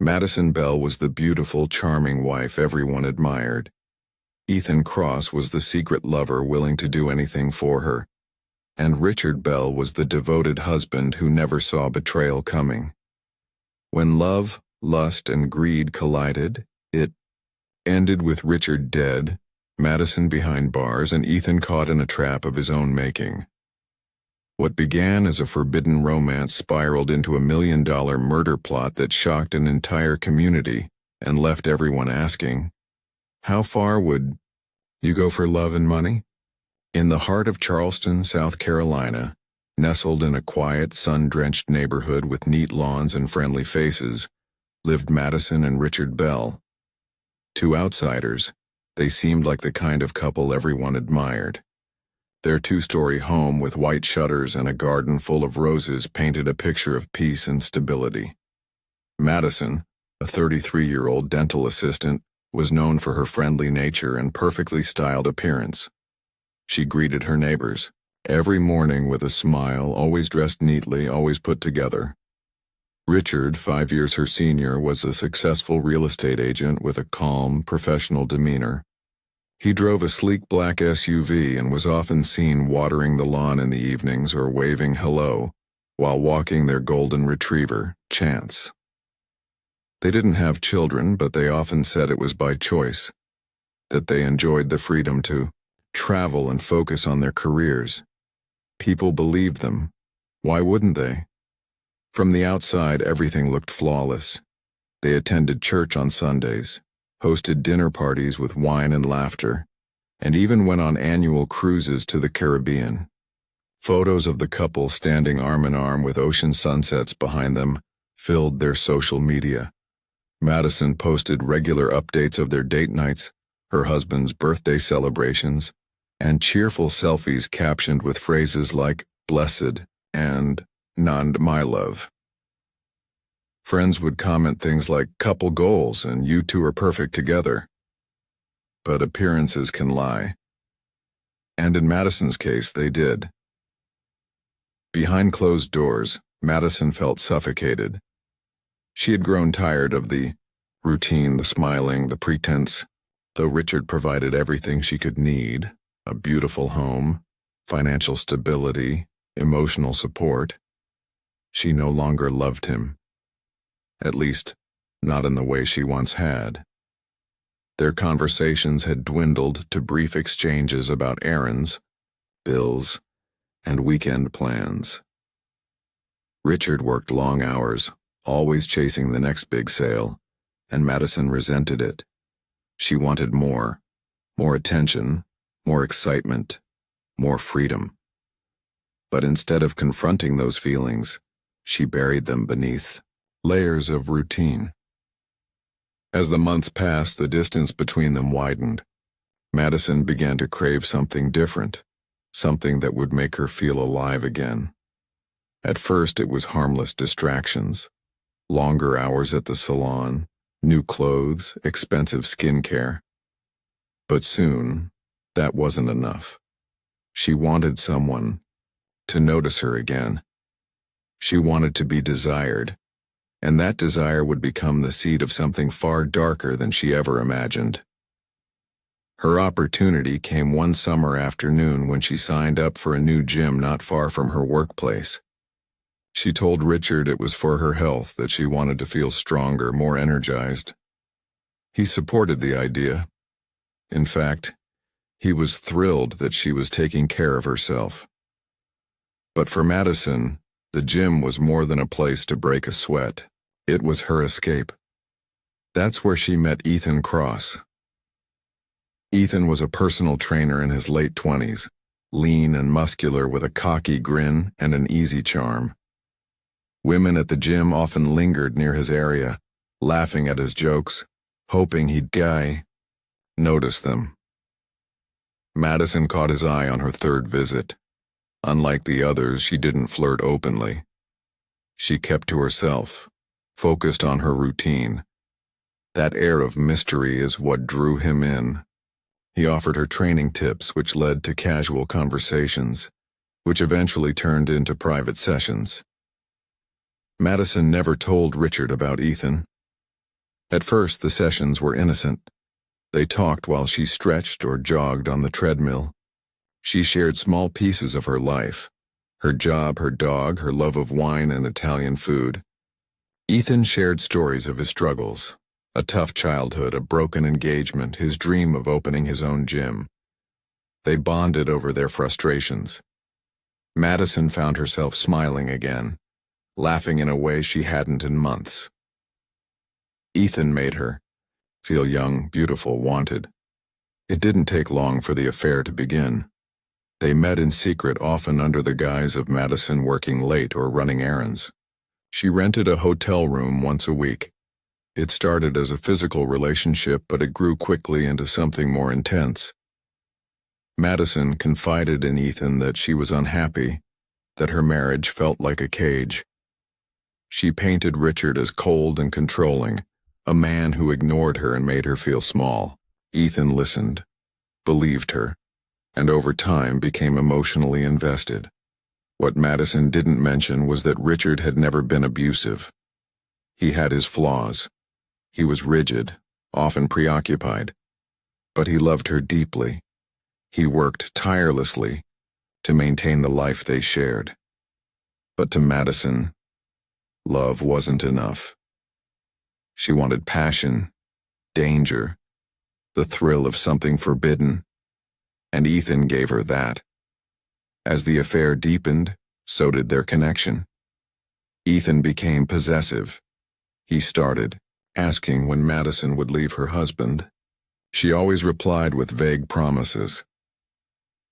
Madison Bell was the beautiful, charming wife everyone admired. Ethan Cross was the secret lover willing to do anything for her. And Richard Bell was the devoted husband who never saw betrayal coming. When love, lust, and greed collided, it ended with Richard dead, Madison behind bars, and Ethan caught in a trap of his own making. What began as a forbidden romance spiraled into $1 million murder plot that shocked an entire community and left everyone asking, how far would you go for love and money? In the heart of Charleston, South Carolina, nestled in a quiet, sun-drenched neighborhood with neat lawns and friendly faces, lived Madison and Richard Bell. To outsiders, they seemed like the kind of couple everyone admired. Their two-story home with white shutters and a garden full of roses painted a picture of peace and stability. Madison, a 33-year-old dental assistant, was known for her friendly nature and perfectly styled appearance. She greeted her neighbors every morning with a smile, always dressed neatly, always put together. Richard, 5 years her senior, was a successful real estate agent with a calm, professional demeanor. He drove a sleek black SUV and was often seen watering the lawn in the evenings or waving hello while walking their golden retriever, Chance. They didn't have children, but they often said it was by choice, that they enjoyed the freedom to travel and focus on their careers. People believed them. Why wouldn't they? From the outside, everything looked flawless. They attended church on Sundays, hosted dinner parties with wine and laughter, and even went on annual cruises to the Caribbean. Photos of the couple standing arm in arm with ocean sunsets behind them filled their social media. Madison posted regular updates of their date nights, her husband's birthday celebrations, and cheerful selfies captioned with phrases like "blessed" and "none my love." Friends would comment things like "couple goals" and "you two are perfect together." But appearances can lie. And in Madison's case, they did. Behind closed doors, Madison felt suffocated. She had grown tired of the routine, the smiling, the pretense. Though Richard provided everything she could need, a beautiful home, financial stability, emotional support, she no longer loved him. At least, not in the way she once had. Their conversations had dwindled to brief exchanges about errands, bills, and weekend plans. Richard worked long hours, always chasing the next big sale, and Madison resented it. She wanted more attention, more excitement, more freedom. But instead of confronting those feelings, she buried them beneath layers of routine. As the months passed, the distance between them widened. Madison began to crave something different, something that would make her feel alive again. At first, it was harmless distractions, longer hours at the salon, new clothes, expensive skincare. But soon, that wasn't enough. She wanted someone to notice her again. She wanted to be desired, and that desire would become the seed of something far darker than she ever imagined. Her opportunity came one summer afternoon when she signed up for a new gym not far from her workplace. She told Richard it was for her health, that she wanted to feel stronger, more energized. He supported the idea. In fact, he was thrilled that she was taking care of herself. But for Madison, the gym was more than a place to break a sweat. It was her escape. That's where she met Ethan Cross. Ethan was a personal trainer in his late 20s, lean and muscular with a cocky grin and an easy charm. Women at the gym often lingered near his area, laughing at his jokes, hoping he'd notice them. Madison caught his eye on her third visit. Unlike the others, she didn't flirt openly. She kept to herself, focused on her routine. That air of mystery is what drew him in. He offered her training tips, which led to casual conversations, which eventually turned into private sessions. Madison never told Richard about Ethan. At first, the sessions were innocent. They talked while she stretched or jogged on the treadmill. She shared small pieces of her life, her job, her dog, her love of wine and Italian food. Ethan shared stories of his struggles, a tough childhood, a broken engagement, his dream of opening his own gym. They bonded over their frustrations. Madison found herself smiling again, laughing in a way she hadn't in months. Ethan made her feel young, beautiful, wanted. It didn't take long for the affair to begin. They met in secret, often under the guise of Madison working late or running errands. She rented a hotel room once a week. It started as a physical relationship, but it grew quickly into something more intense. Madison confided in Ethan that she was unhappy, that her marriage felt like a cage. She painted Richard as cold and controlling, a man who ignored her and made her feel small. Ethan listened, believed her, and over time became emotionally invested. What Madison didn't mention was that Richard had never been abusive. He had his flaws. He was rigid, often preoccupied, but he loved her deeply. He worked tirelessly to maintain the life they shared. But to Madison, love wasn't enough. She wanted passion, danger, the thrill of something forbidden, and Ethan gave her that. As the affair deepened, so did their connection. Ethan became possessive. He started asking when Madison would leave her husband. She always replied with vague promises.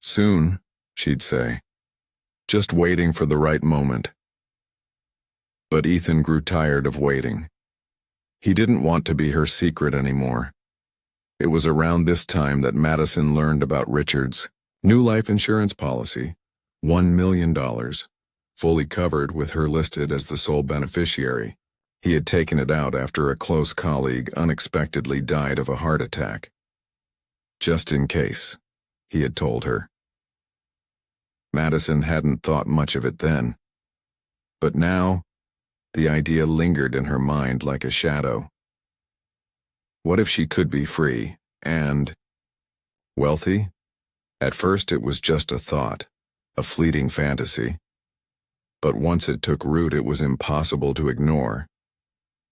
Soon, she'd say, just waiting for the right moment. But Ethan grew tired of waiting. He didn't want to be her secret anymore. It was around this time that Madison learned about Richard's new life insurance policy, $1 million, fully covered with her listed as the sole beneficiary. He had taken it out after a close colleague unexpectedly died of a heart attack. Just in case, he had told her. Madison hadn't thought much of it then. But now, the idea lingered in her mind like a shadow. What if she could be free and wealthy? At first it was just a thought, a fleeting fantasy. But once it took root, it was impossible to ignore.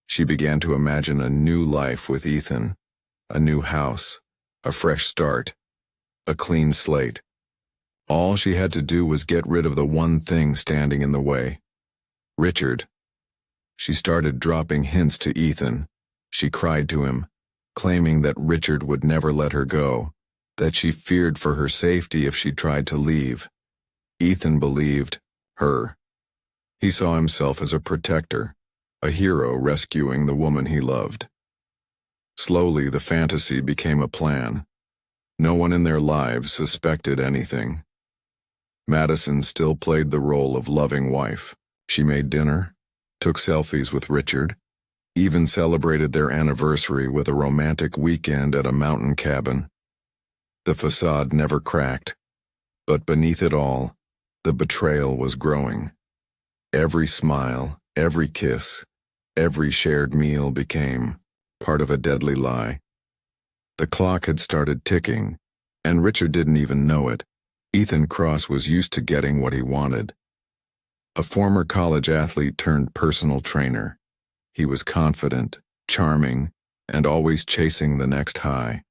She began to imagine a new life with Ethan, a new house, a fresh start, a clean slate. All she had to do was get rid of the one thing standing in the way. Richard. She started dropping hints to Ethan. She cried to him, claiming that Richard would never let her go, that she feared for her safety if she tried to leave. Ethan believed her. He saw himself as a protector, a hero rescuing the woman he loved. Slowly, the fantasy became a plan. No one in their lives suspected anything. Madison still played the role of loving wife. She made dinner, took selfies with Richard, even celebrated their anniversary with a romantic weekend at a mountain cabin. The facade never cracked, but beneath it all, the betrayal was growing. Every smile, every kiss, every shared meal became part of a deadly lie. The clock had started ticking, and Richard didn't even know it. Ethan Cross was used to getting what he wanted. A former college athlete turned personal trainer. He was confident, charming, and always chasing the next high.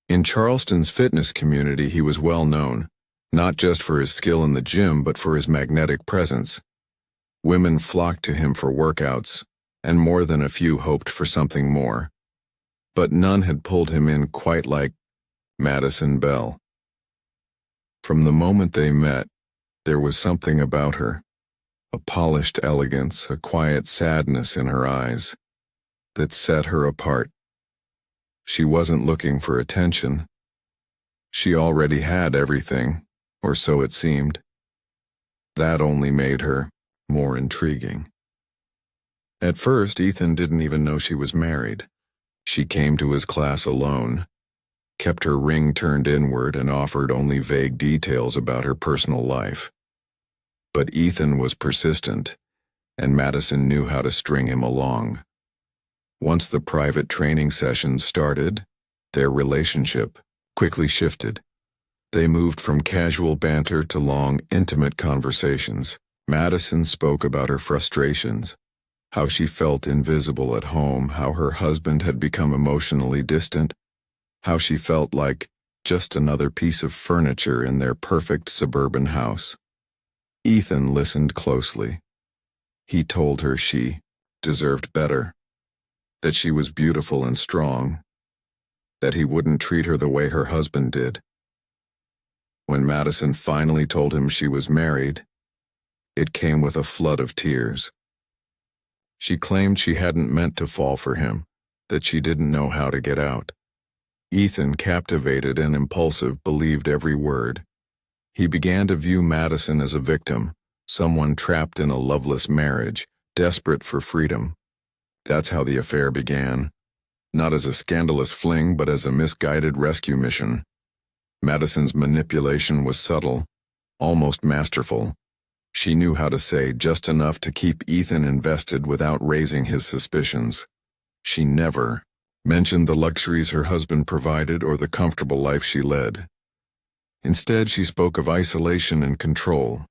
In Charleston's fitness community, he was well known, not just for his skill in the gym, but for his magnetic presence. Women flocked to him for workouts, and more than a few hoped for something more. But none had pulled him in quite like Madison Bell. From the moment they met, there was something about her, a polished elegance, a quiet sadness in her eyes, that set her apart. She wasn't looking for attention. She already had everything, or so it seemed. That only made her more intriguing. At first, Ethan didn't even know she was married. She came to his class alone, kept her ring turned inward, and offered only vague details about her personal life. But Ethan was persistent, and Madison knew how to string him along. Once the private training sessions started, their relationship quickly shifted. They moved from casual banter to long, intimate conversations. Madison spoke about her frustrations, how she felt invisible at home, how her husband had become emotionally distant, how she felt like just another piece of furniture in their perfect suburban house. Ethan listened closely. He told her she deserved better, that she was beautiful and strong, that he wouldn't treat her the way her husband did. When Madison finally told him she was married, it came with a flood of tears. She claimed she hadn't meant to fall for him, that she didn't know how to get out. Ethan, captivated and impulsive, believed every word. He began to view Madison as a victim, someone trapped in a loveless marriage, desperate for freedom. That's how the affair began, not as a scandalous fling but as a misguided rescue mission. Madison's manipulation was subtle, almost masterful. She knew how to say just enough to keep Ethan invested without raising his suspicions. She never mentioned the luxuries her husband provided or the comfortable life she led. Instead, she spoke of isolation and control.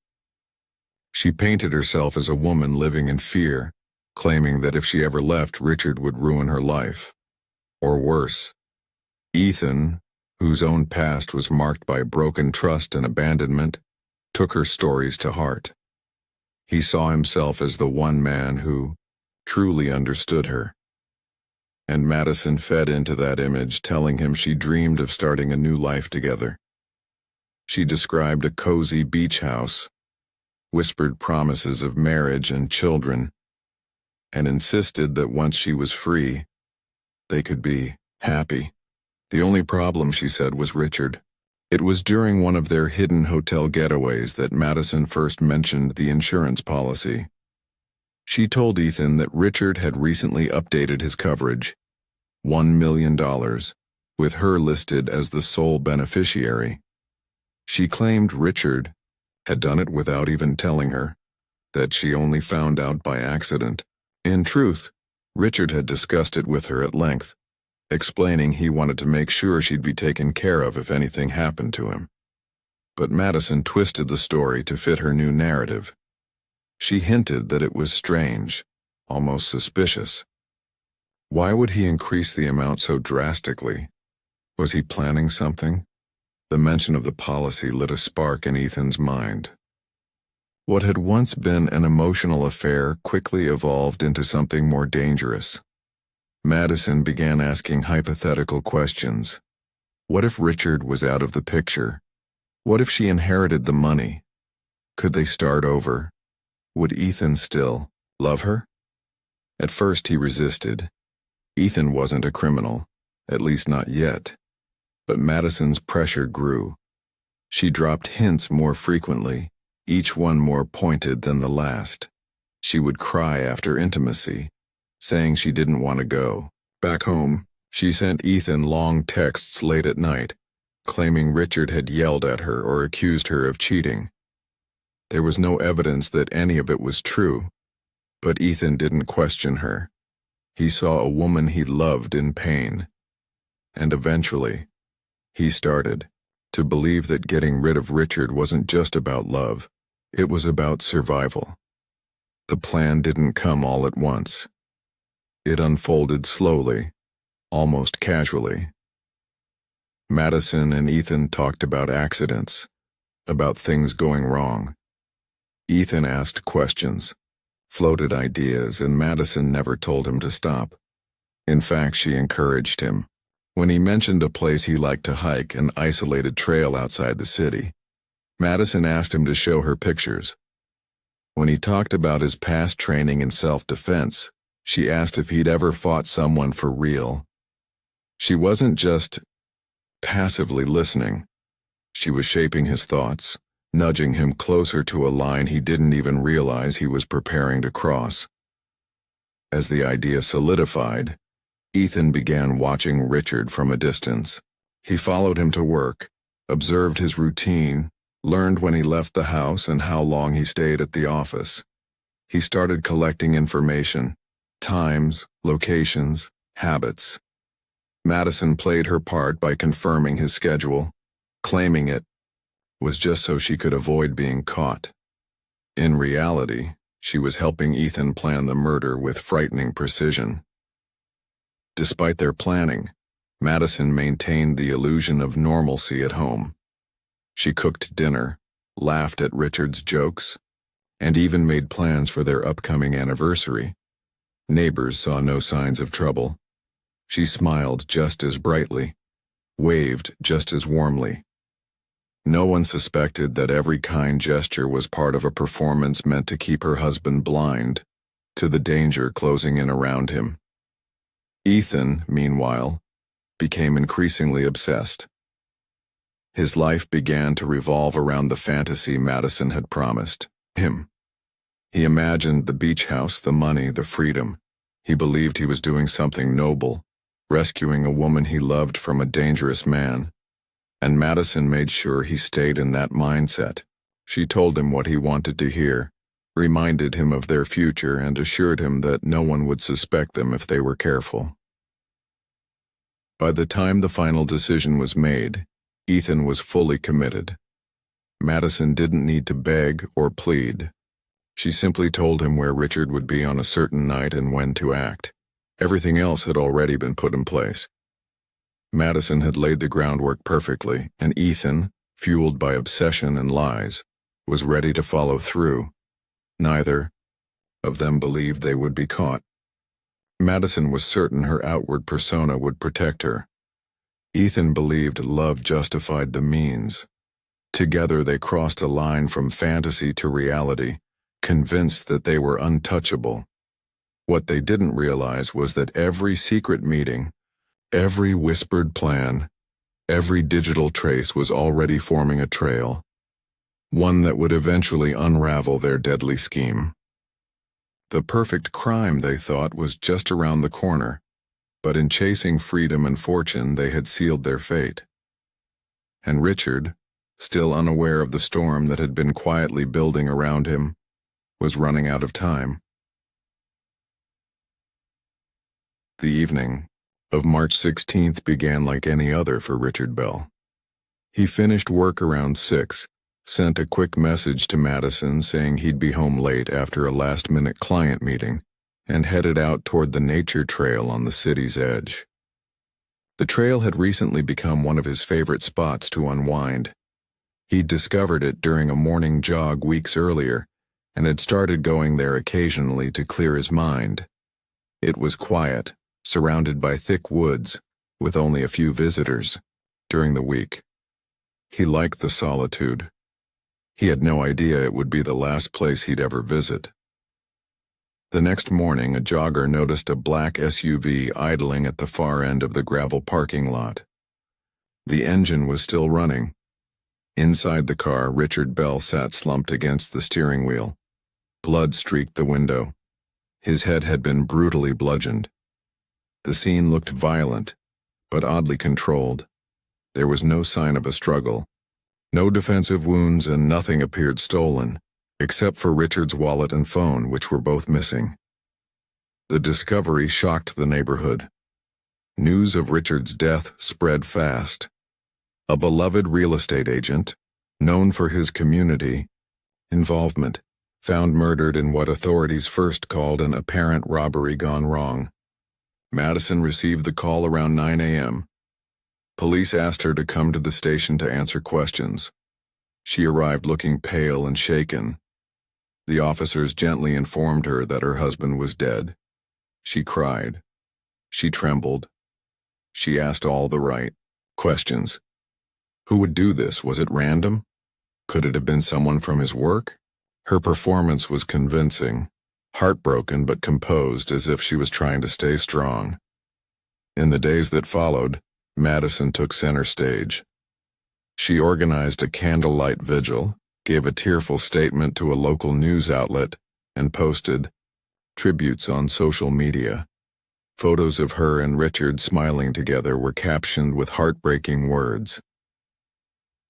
She painted herself as a woman living in fear, claiming that if she ever left, Richard would ruin her life. Or worse, Ethan, whose own past was marked by broken trust and abandonment, took her stories to heart. He saw himself as the one man who truly understood her. And Madison fed into that image, telling him she dreamed of starting a new life together. She described a cozy beach house, whispered promises of marriage and children, and insisted that once she was free, they could be happy. The only problem, she said, was Richard. It was during one of their hidden hotel getaways that Madison first mentioned the insurance policy. She told Ethan that Richard had recently updated his coverage, $1 million, with her listed as the sole beneficiary. She claimed Richard had done it without even telling her, that she only found out by accident. In truth, Richard had discussed it with her at length, explaining he wanted to make sure she'd be taken care of if anything happened to him. But Madison twisted the story to fit her new narrative. She hinted that it was strange, almost suspicious. Why would he increase the amount so drastically? Was he planning something? The mention of the policy lit a spark in Ethan's mind. What had once been an emotional affair quickly evolved into something more dangerous. Madison began asking hypothetical questions. What if Richard was out of the picture? What if she inherited the money? Could they start over? Would Ethan still love her? At first he resisted. Ethan wasn't a criminal, at least not yet. But Madison's pressure grew. She dropped hints more frequently, each one more pointed than the last. She would cry after intimacy, saying she didn't want to go. Back home, she sent Ethan long texts late at night, claiming Richard had yelled at her or accused her of cheating. There was no evidence that any of it was true, but Ethan didn't question her. He saw a woman he loved in pain. And eventually, he started to believe that getting rid of Richard wasn't just about love, it was about survival. The plan didn't come all at once. It unfolded slowly, almost casually. Madison and Ethan talked about accidents, about things going wrong. Ethan asked questions, floated ideas, and Madison never told him to stop. In fact, she encouraged him. When he mentioned a place he liked to hike, an isolated trail outside the city, Madison asked him to show her pictures. When he talked about his past training in self-defense, she asked if he'd ever fought someone for real. She wasn't just passively listening. She was shaping his thoughts, nudging him closer to a line he didn't even realize he was preparing to cross. As the idea solidified, Ethan began watching Richard from a distance. He followed him to work, observed his routine, learned when he left the house and how long he stayed at the office. He started collecting information, times, locations, habits. Madison played her part by confirming his schedule, claiming it was just so she could avoid being caught. In reality, she was helping Ethan plan the murder with frightening precision. Despite their planning, Madison maintained the illusion of normalcy at home. She cooked dinner, laughed at Richard's jokes, and even made plans for their upcoming anniversary. Neighbors saw no signs of trouble. She smiled just as brightly, waved just as warmly. No one suspected that every kind gesture was part of a performance meant to keep her husband blind to the danger closing in around him. Ethan, meanwhile, became increasingly obsessed. His life began to revolve around the fantasy Madison had promised him. He imagined the beach house, the money, the freedom. He believed he was doing something noble, rescuing a woman he loved from a dangerous man. And Madison made sure he stayed in that mindset. She told him what he wanted to hear, reminded him of their future, and assured him that no one would suspect them if they were careful. By the time the final decision was made, Ethan was fully committed. Madison didn't need to beg or plead. She simply told him where Richard would be on a certain night and when to act. Everything else had already been put in place. Madison had laid the groundwork perfectly, and Ethan, fueled by obsession and lies, was ready to follow through. Neither of them believed they would be caught. Madison was certain her outward persona would protect her. Ethan believed love justified the means. Together they crossed a line from fantasy to reality, convinced that they were untouchable. What they didn't realize was that every secret meeting, every whispered plan, every digital trace was already forming a trail, one that would eventually unravel their deadly scheme. The perfect crime, they thought, was just around the corner, but in chasing freedom and fortune they had sealed their fate. And Richard, still unaware of the storm that had been quietly building around him, was running out of time. The evening of March 16th began like any other for Richard Bell. He finished work around 6, sent a quick message to Madison saying he'd be home late after a last-minute client meeting, and headed out toward the nature trail on the city's edge. The trail had recently become one of his favorite spots to unwind. He'd discovered it during a morning jog weeks earlier, and had started going there occasionally to clear his mind. It was quiet, surrounded by thick woods, with only a few visitors during the week. He liked the solitude. He had no idea it would be the last place he'd ever visit. The next morning, a jogger noticed a black SUV idling at the far end of the gravel parking lot. The engine was still running. Inside the car, Richard Bell sat slumped against the steering wheel. Blood streaked the window. His head had been brutally bludgeoned. The scene looked violent, but oddly controlled. There was no sign of a struggle. No defensive wounds, and nothing appeared stolen, except for Richard's wallet and phone, which were both missing. The discovery shocked the neighborhood. News of Richard's death spread fast. A beloved real estate agent, known for his community involvement, found murdered in what authorities first called an apparent robbery gone wrong. Madison received the call around 9 a.m. Police asked her to come to the station to answer questions. She arrived looking pale and shaken. The officers gently informed her that her husband was dead. She cried. She trembled. She asked all the right questions. Who would do this? Was it random? Could it have been someone from his work? Her performance was convincing, heartbroken but composed, as if she was trying to stay strong. In the days that followed, Madison took center stage. She organized a candlelight vigil, gave a tearful statement to a local news outlet, and posted tributes on social media. Photos of her and Richard smiling together were captioned with heartbreaking words.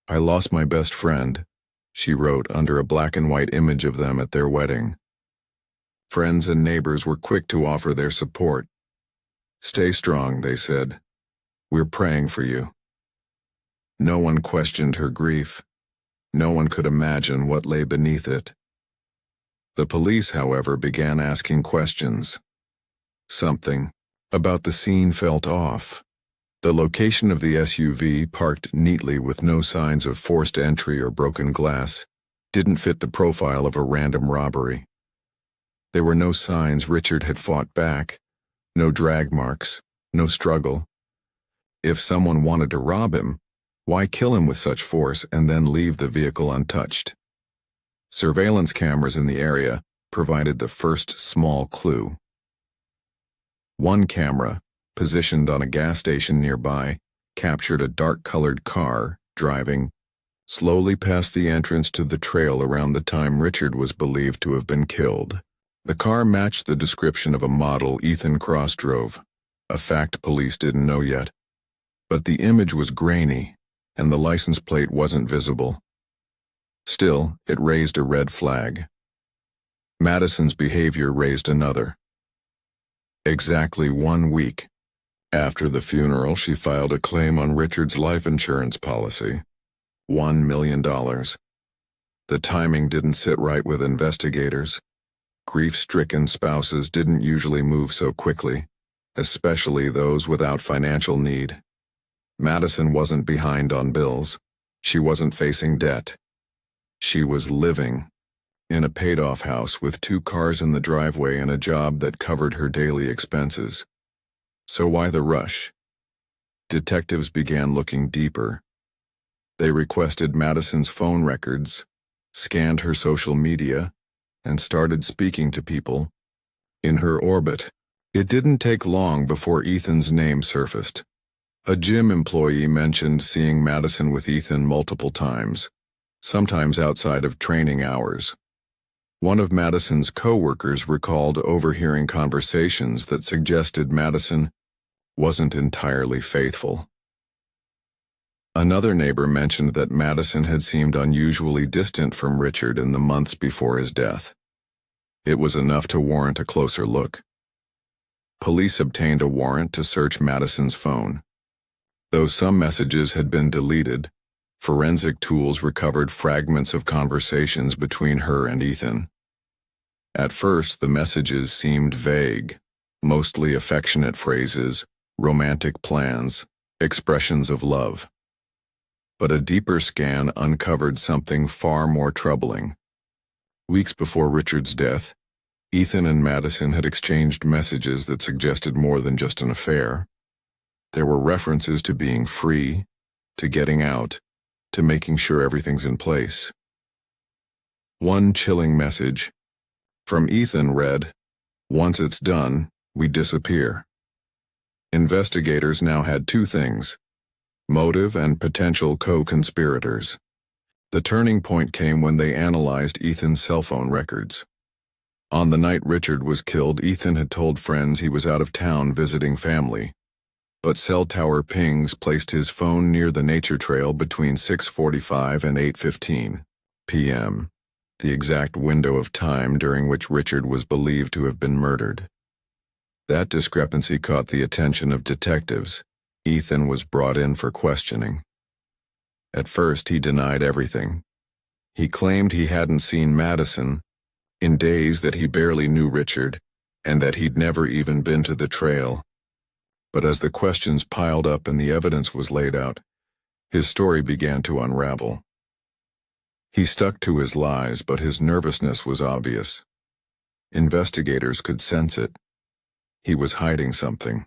"I lost my best friend," she wrote under a black and white image of them at their wedding. Friends and neighbors were quick to offer their support. "Stay strong," they said. "We're praying for you." No one questioned her grief. No one could imagine what lay beneath it. The police, however, began asking questions. Something about the scene felt off. The location of the SUV, parked neatly with no signs of forced entry or broken glass, didn't fit the profile of a random robbery. There were no signs Richard had fought back, no drag marks, no struggle. If someone wanted to rob him, why kill him with such force and then leave the vehicle untouched? Surveillance cameras in the area provided the first small clue. One camera, positioned on a gas station nearby, captured a dark-colored car driving slowly past the entrance to the trail around the time Richard was believed to have been killed. The car matched the description of a model Ethan Cross drove, a fact police didn't know yet. But the image was grainy, and the license plate wasn't visible. Still, it raised a red flag. Madison's behavior raised another. Exactly 1 week after the funeral, she filed a claim on Richard's life insurance policy. $1 million. The timing didn't sit right with investigators. Grief-stricken spouses didn't usually move so quickly, especially those without financial need. Madison wasn't behind on bills. She wasn't facing debt. She was living in a paid-off house with 2 cars in the driveway and a job that covered her daily expenses. So why the rush? Detectives began looking deeper. They requested Madison's phone records, scanned her social media, and started speaking to people in her orbit. It didn't take long before Ethan's name surfaced. A gym employee mentioned seeing Madison with Ethan multiple times, sometimes outside of training hours. One of Madison's co-workers recalled overhearing conversations that suggested Madison wasn't entirely faithful. Another neighbor mentioned that Madison had seemed unusually distant from Richard in the months before his death. It was enough to warrant a closer look. Police obtained a warrant to search Madison's phone. Though some messages had been deleted, forensic tools recovered fragments of conversations between her and Ethan. At first, the messages seemed vague, mostly affectionate phrases, romantic plans, expressions of love. But a deeper scan uncovered something far more troubling. Weeks before Richard's death, Ethan and Madison had exchanged messages that suggested more than just an affair. There were references to being free, to getting out, to making sure everything's in place. One chilling message from Ethan read, "Once it's done, we disappear." Investigators now had 2 things: motive and potential co-conspirators. The turning point came when they analyzed Ethan's cell phone records. On the night Richard was killed, Ethan had told friends he was out of town visiting family. But cell tower pings placed his phone near the nature trail between 6:45 and 8:15 p.m., the exact window of time during which Richard was believed to have been murdered. That discrepancy caught the attention of detectives. Ethan was brought in for questioning. At first, he denied everything. He claimed he hadn't seen Madison in days, that he barely knew Richard, and that he'd never even been to the trail. But as the questions piled up and the evidence was laid out, his story began to unravel. He stuck to his lies, but his nervousness was obvious. Investigators could sense it. He was hiding something.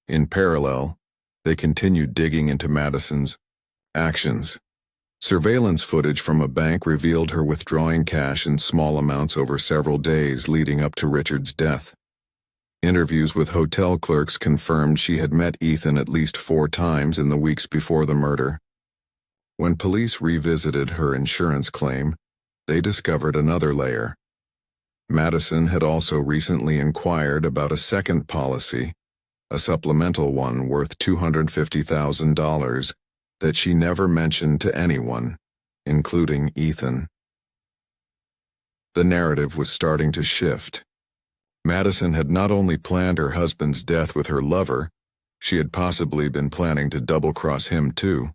In parallel, they continued digging into Madison's actions. Surveillance footage from a bank revealed her withdrawing cash in small amounts over several days leading up to Richard's death. Interviews with hotel clerks confirmed she had met Ethan at least 4 times in the weeks before the murder. When police revisited her insurance claim, they discovered another layer. Madison had also recently inquired about a second policy, a supplemental one worth $250,000 that she never mentioned to anyone, including Ethan. The narrative was starting to shift. Madison had not only planned her husband's death with her lover, she had possibly been planning to double-cross him too.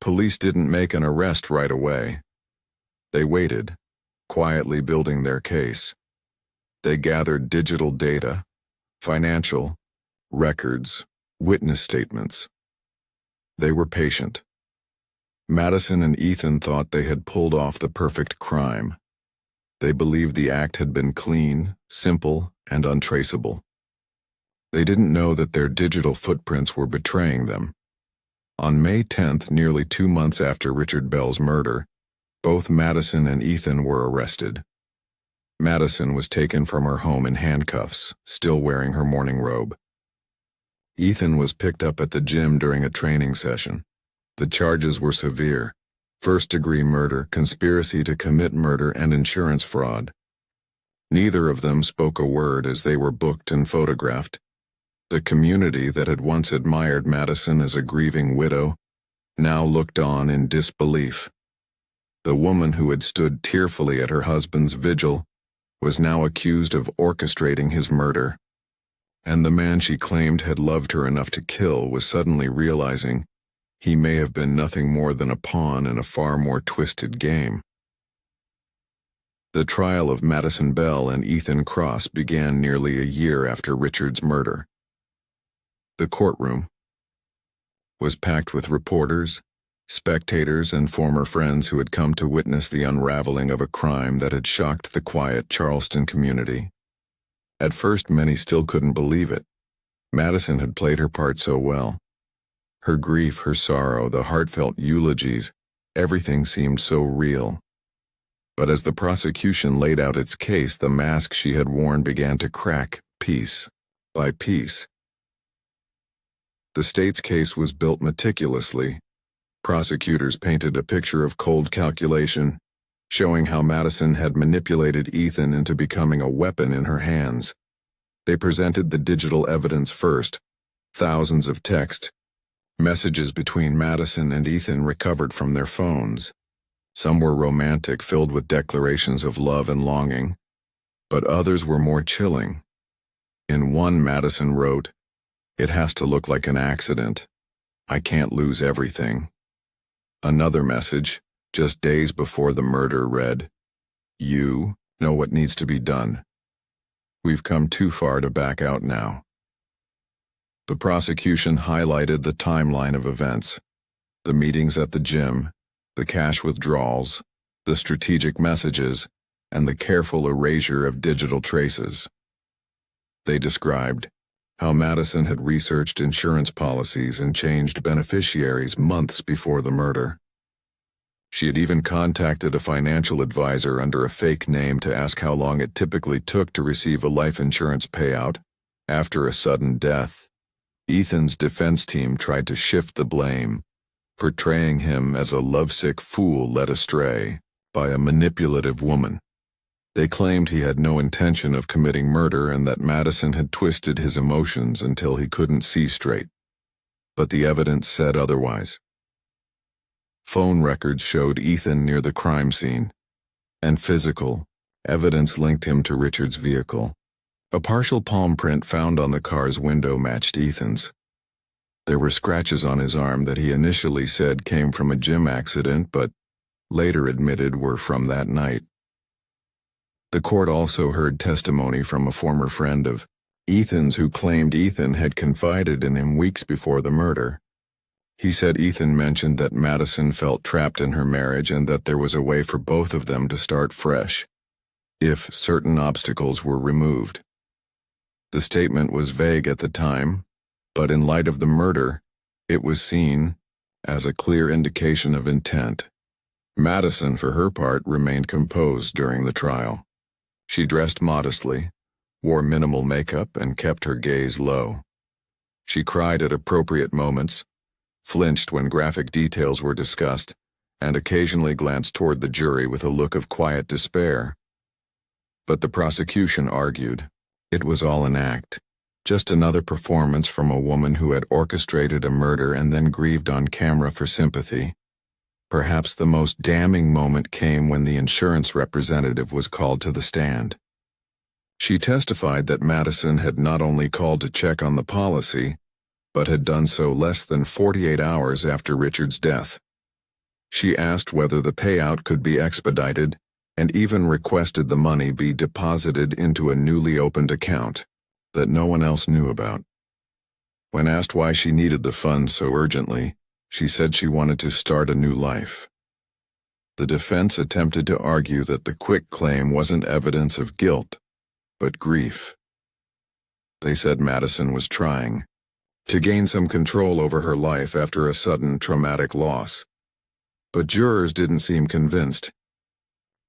Police didn't make an arrest right away. They waited, quietly building their case. They gathered digital data, financial, records, witness statements. They were patient. Madison and Ethan thought they had pulled off the perfect crime. They believed the act had been clean, simple, and untraceable. They didn't know that their digital footprints were betraying them. On May 10th, nearly 2 months after Richard Bell's murder, both Madison and Ethan were arrested. Madison was taken from her home in handcuffs, still wearing her morning robe. Ethan was picked up at the gym during a training session. The charges were severe: first-degree murder, conspiracy to commit murder, and insurance fraud. Neither of them spoke a word as they were booked and photographed. The community that had once admired Madison as a grieving widow now looked on in disbelief. The woman who had stood tearfully at her husband's vigil was now accused of orchestrating his murder. And the man she claimed had loved her enough to kill was suddenly realizing he may have been nothing more than a pawn in a far more twisted game. The trial of Madison Bell and Ethan Cross began nearly a year after Richard's murder. The courtroom was packed with reporters, spectators, and former friends who had come to witness the unraveling of a crime that had shocked the quiet Charleston community. At first, many still couldn't believe it. Madison had played her part so well. Her grief, her sorrow, the heartfelt eulogies, everything seemed so real. But as the prosecution laid out its case, the mask she had worn began to crack, piece by piece. The state's case was built meticulously. Prosecutors painted a picture of cold calculation, showing how Madison had manipulated Ethan into becoming a weapon in her hands. They presented the digital evidence first: thousands of text messages between Madison and Ethan recovered from their phones. Some were romantic, filled with declarations of love and longing, but others were more chilling. In one, Madison wrote, "It has to look like an accident. I can't lose everything." Another message, just days before the murder, read, "You know what needs to be done. We've come too far to back out now." The prosecution highlighted the timeline of events: the meetings at the gym, the cash withdrawals, the strategic messages, and the careful erasure of digital traces. They described how Madison had researched insurance policies and changed beneficiaries months before the murder. She had even contacted a financial advisor under a fake name to ask how long it typically took to receive a life insurance payout after a sudden death. Ethan's defense team tried to shift the blame, portraying him as a lovesick fool led astray by a manipulative woman. They claimed he had no intention of committing murder and that Madison had twisted his emotions until he couldn't see straight. But the evidence said otherwise. Phone records showed Ethan near the crime scene, and physical evidence linked him to Richard's vehicle. A partial palm print found on the car's window matched Ethan's. There were scratches on his arm that he initially said came from a gym accident, but later admitted were from that night. The court also heard testimony from a former friend of Ethan's who claimed Ethan had confided in him weeks before the murder. He said Ethan mentioned that Madison felt trapped in her marriage and that there was a way for both of them to start fresh, if certain obstacles were removed. The statement was vague at the time, but in light of the murder, it was seen as a clear indication of intent. Madison, for her part, remained composed during the trial. She dressed modestly, wore minimal makeup, and kept her gaze low. She cried at appropriate moments, flinched when graphic details were discussed, and occasionally glanced toward the jury with a look of quiet despair. But the prosecution argued it was all an act, just another performance from a woman who had orchestrated a murder and then grieved on camera for sympathy. Perhaps the most damning moment came when the insurance representative was called to the stand. She testified that Madison had not only called to check on the policy, but had done so less than 48 hours after Richard's death. She asked whether the payout could be expedited and even requested the money be deposited into a newly opened account that no one else knew about. When asked why she needed the funds so urgently, she said she wanted to start a new life. The defense attempted to argue that the quick claim wasn't evidence of guilt, but grief. They said Madison was trying to gain some control over her life after a sudden traumatic loss. But jurors didn't seem convinced.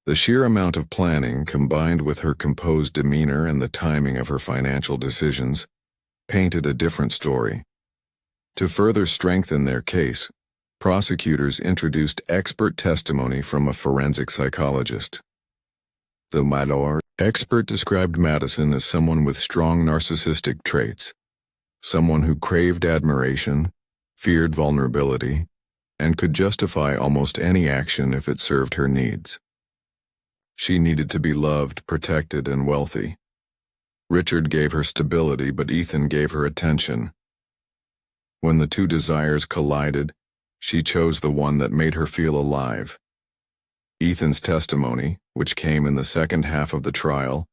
The sheer amount of planning, combined with her composed demeanor and the timing of her financial decisions, painted a different story. To further strengthen their case, prosecutors introduced expert testimony from a forensic psychologist. The Malheur expert described Madison as someone with strong narcissistic traits, someone who craved admiration, feared vulnerability, and could justify almost any action if it served her needs. She needed to be loved, protected, and wealthy. Richard gave her stability, but Ethan gave her attention. When the two desires collided, she chose the one that made her feel alive. Ethan's testimony, which came in the second half of the trial,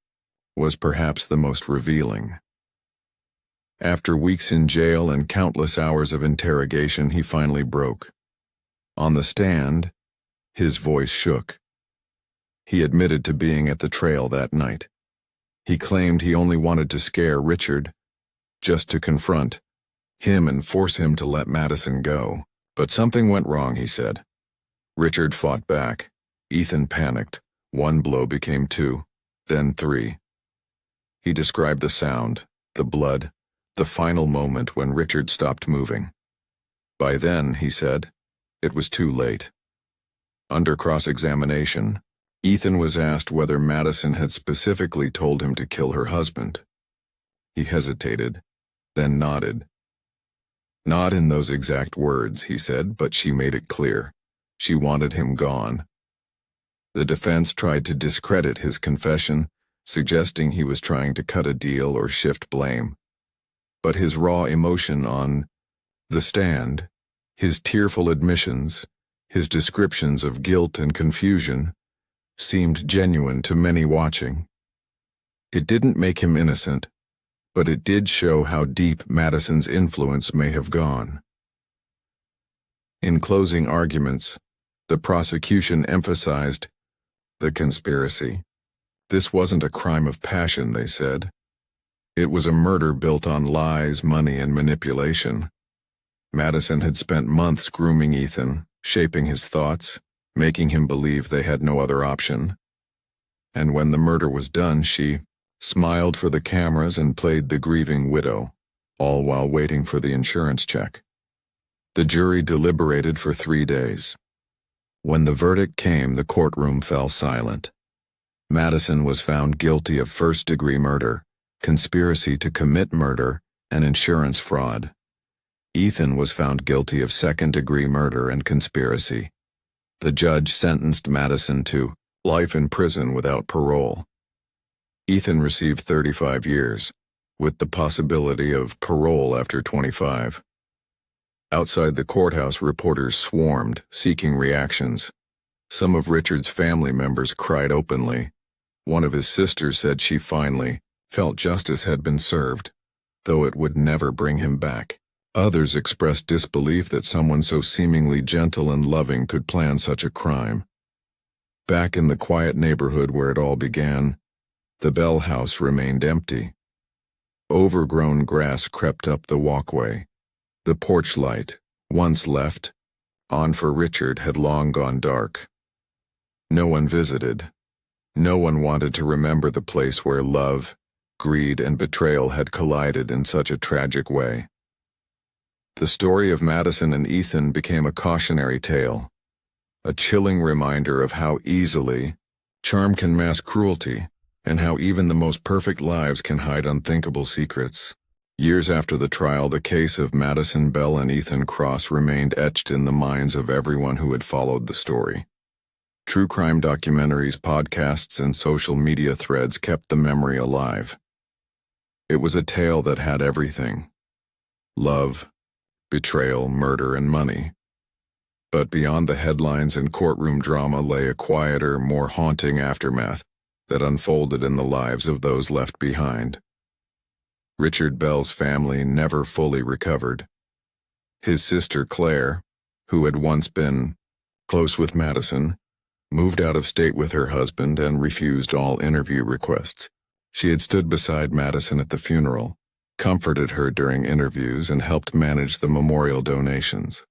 was perhaps the most revealing. After weeks in jail and countless hours of interrogation, he finally broke. On the stand, his voice shook. He admitted to being at the trail that night. He claimed he only wanted to scare Richard, just to confront him and force him to let Madison go. But something went wrong, he said. Richard fought back. Ethan panicked. One blow became two, then three. He described the sound, the blood, the final moment when Richard stopped moving. By then, he said, it was too late. Under cross-examination, Ethan was asked whether Madison had specifically told him to kill her husband. He hesitated, then nodded. Not in those exact words, he said, but she made it clear. She wanted him gone. The defense tried to discredit his confession, suggesting he was trying to cut a deal or shift blame. But his raw emotion on the stand, his tearful admissions, his descriptions of guilt and confusion, seemed genuine to many watching. It didn't make him innocent, but it did show how deep Madison's influence may have gone. In closing arguments, the prosecution emphasized the conspiracy. This wasn't a crime of passion, they said. It was a murder built on lies, money, and manipulation. Madison had spent months grooming Ethan, shaping his thoughts, making him believe they had no other option. And when the murder was done, she smiled for the cameras and played the grieving widow, all while waiting for the insurance check. The jury deliberated for 3 days. When the verdict came, the courtroom fell silent. Madison was found guilty of first-degree murder, conspiracy to commit murder, and insurance fraud. Ethan was found guilty of second-degree murder and conspiracy. The judge sentenced Madison to life in prison without parole. Ethan received 35 years, with the possibility of parole after 25. Outside the courthouse, reporters swarmed, seeking reactions. Some of Richard's family members cried openly. One of his sisters said she finally felt justice had been served, though it would never bring him back. Others expressed disbelief that someone so seemingly gentle and loving could plan such a crime. Back in the quiet neighborhood where it all began, the Bell house remained empty. Overgrown grass crept up the walkway. The porch light, once left on for Richard, had long gone dark. No one visited. No one wanted to remember the place where love, greed, and betrayal had collided in such a tragic way. The story of Madison and Ethan became a cautionary tale, a chilling reminder of how easily charm can mask cruelty, and how even the most perfect lives can hide unthinkable secrets. Years after the trial, the case of Madison Bell and Ethan Cross remained etched in the minds of everyone who had followed the story. True crime documentaries, podcasts, and social media threads kept the memory alive. It was a tale that had everything: love, betrayal, murder, and money. But beyond the headlines and courtroom drama lay a quieter, more haunting aftermath that unfolded in the lives of those left behind. Richard Bell's family never fully recovered. His sister Claire, who had once been close with Madison, moved out of state with her husband and refused all interview requests. She had stood beside Madison at the funeral, comforted her during interviews, and helped manage the memorial donations.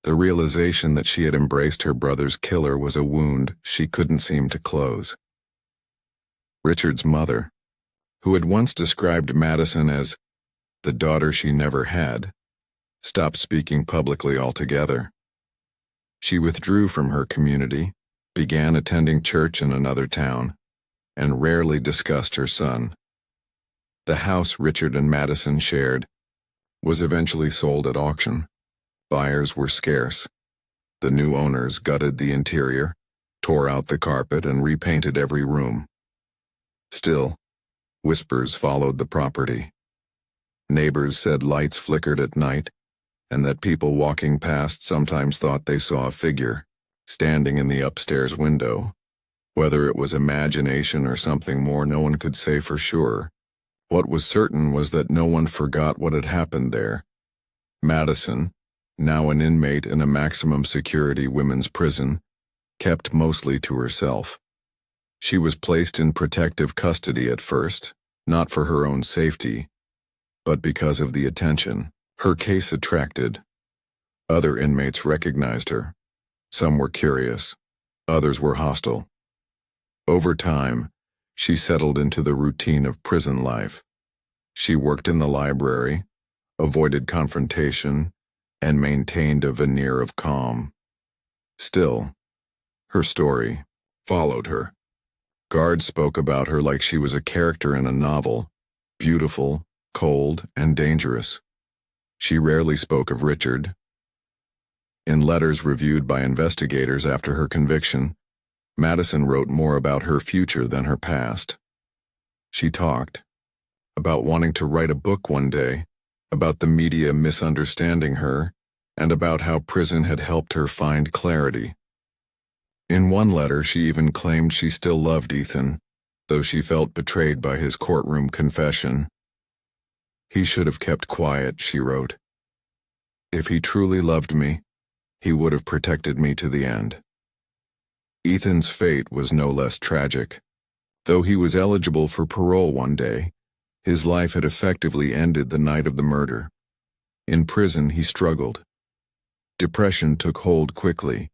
The realization that she had embraced her brother's killer was a wound she couldn't seem to close. Richard's mother, who had once described Madison as the daughter she never had, stopped speaking publicly altogether. She withdrew from her community, began attending church in another town, and rarely discussed her son. The house Richard and Madison shared was eventually sold at auction. Buyers were scarce. The new owners gutted the interior, tore out the carpet, and repainted every room. Still, whispers followed the property. Neighbors said lights flickered at night, and that people walking past sometimes thought they saw a figure standing in the upstairs window. Whether it was imagination or something more, no one could say for sure. What was certain was that no one forgot what had happened there. Madison, now an inmate in a maximum security women's prison, kept mostly to herself. She was placed in protective custody at first, not for her own safety, but because of the attention her case attracted. Other inmates recognized her. Some were curious, others were hostile. Over time, she settled into the routine of prison life. She worked in the library, avoided confrontation, and maintained a veneer of calm. Still, her story followed her. Guards spoke about her like she was a character in a novel, beautiful, cold, and dangerous. She rarely spoke of Richard. In letters reviewed by investigators after her conviction, Madison wrote more about her future than her past. She talked about wanting to write a book one day, about the media misunderstanding her, and about how prison had helped her find clarity. In one letter, she even claimed she still loved Ethan, though she felt betrayed by his courtroom confession. "He should have kept quiet," she wrote. "If he truly loved me, he would have protected me to the end." Ethan's fate was no less tragic. Though he was eligible for parole one day, his life had effectively ended the night of the murder. In prison, he struggled. Depression took hold quickly.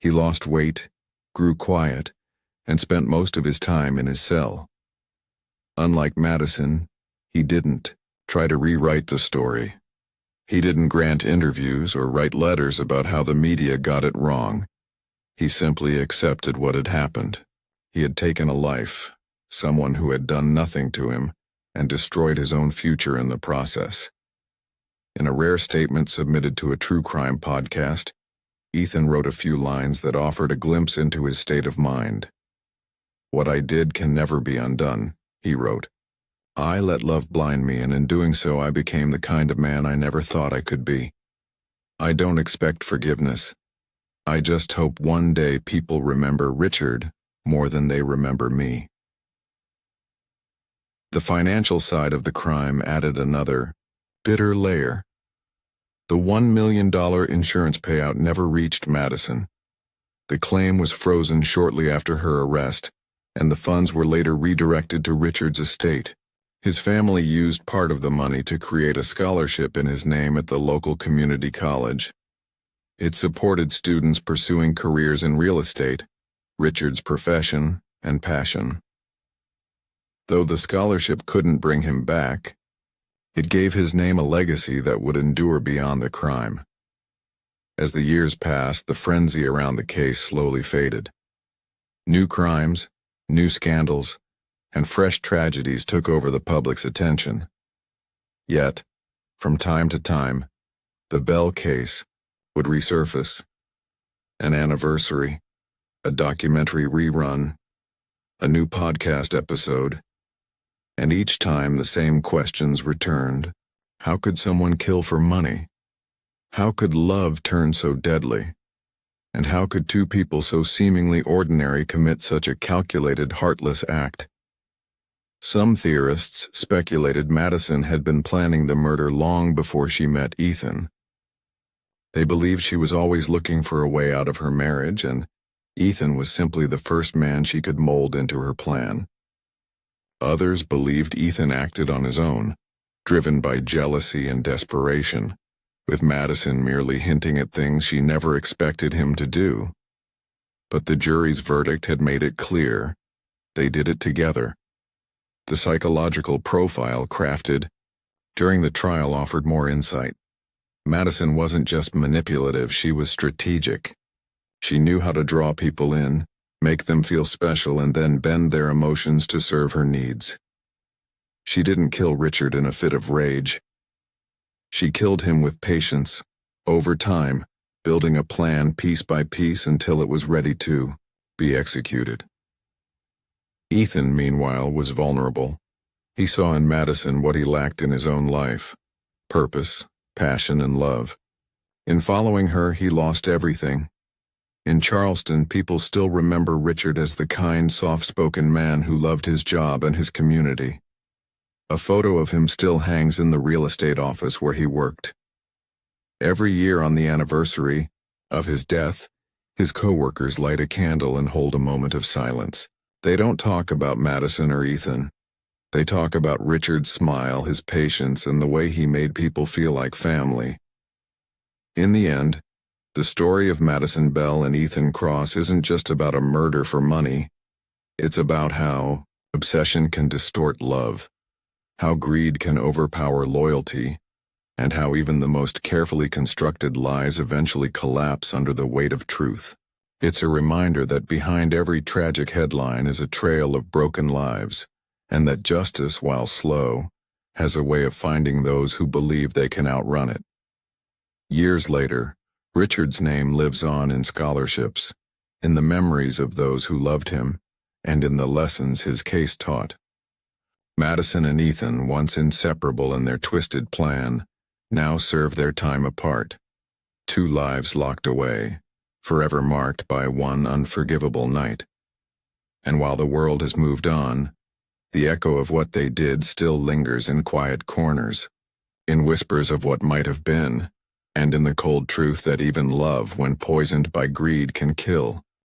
He lost weight, grew quiet, and spent most of his time in his cell. Unlike Madison, he didn't try to rewrite the story. He didn't grant interviews or write letters about how the media got it wrong. He simply accepted what had happened. He had taken a life, someone who had done nothing to him, and destroyed his own future in the process. In a rare statement submitted to a true crime podcast, Ethan wrote a few lines that offered a glimpse into his state of mind. "What I did can never be undone," he wrote. "I let love blind me, and in doing so I became the kind of man I never thought I could be. I don't expect forgiveness. I just hope one day people remember Richard more than they remember me." The financial side of the crime added another bitter layer. The $1 million insurance payout never reached Madison. The claim was frozen shortly after her arrest, and the funds were later redirected to Richard's estate. His family used part of the money to create a scholarship in his name at the local community college. It supported students pursuing careers in real estate, Richard's profession and passion. Though the scholarship couldn't bring him back, it gave his name a legacy that would endure beyond the crime. As the years passed, the frenzy around the case slowly faded. New crimes, new scandals, and fresh tragedies took over the public's attention. Yet, from time to time, the Bell case would resurface. An anniversary, a documentary rerun, a new podcast episode, and each time the same questions returned. How could someone kill for money? How could love turn so deadly? And how could two people so seemingly ordinary commit such a calculated, heartless act? Some theorists speculated Madison had been planning the murder long before she met Ethan. They believed she was always looking for a way out of her marriage, and Ethan was simply the first man she could mold into her plan. Others believed Ethan acted on his own, driven by jealousy and desperation, with Madison merely hinting at things she never expected him to do. But the jury's verdict had made it clear they did it together. The psychological profile crafted during the trial offered more insight. Madison wasn't just manipulative, she was strategic. She knew how to draw people in, make them feel special, and then bend their emotions to serve her needs. She didn't kill Richard in a fit of rage. She killed him with patience, over time, building a plan piece by piece until it was ready to be executed. Ethan, meanwhile, was vulnerable. He saw in Madison what he lacked in his own life: purpose, passion, and love. In following her, he lost everything. In Charleston, people still remember Richard as the kind, soft-spoken man who loved his job and his community. A photo of him still hangs in the real estate office where he worked. Every year on the anniversary of his death, his coworkers light a candle and hold a moment of silence. They don't talk about Madison or Ethan. They talk about Richard's smile, his patience, and the way he made people feel like family. In the end, the story of Madison Bell and Ethan Cross isn't just about a murder for money. It's about how obsession can distort love, how greed can overpower loyalty, and how even the most carefully constructed lies eventually collapse under the weight of truth. It's a reminder that behind every tragic headline is a trail of broken lives, and that justice, while slow, has a way of finding those who believe they can outrun it. Years later, Richard's name lives on in scholarships, in the memories of those who loved him, and in the lessons his case taught. Madison and Ethan, once inseparable in their twisted plan, now serve their time apart. Two lives locked away, forever marked by one unforgivable night. And while the world has moved on, the echo of what they did still lingers in quiet corners, in whispers of what might have been, and in the cold truth that even love, when poisoned by greed, can kill.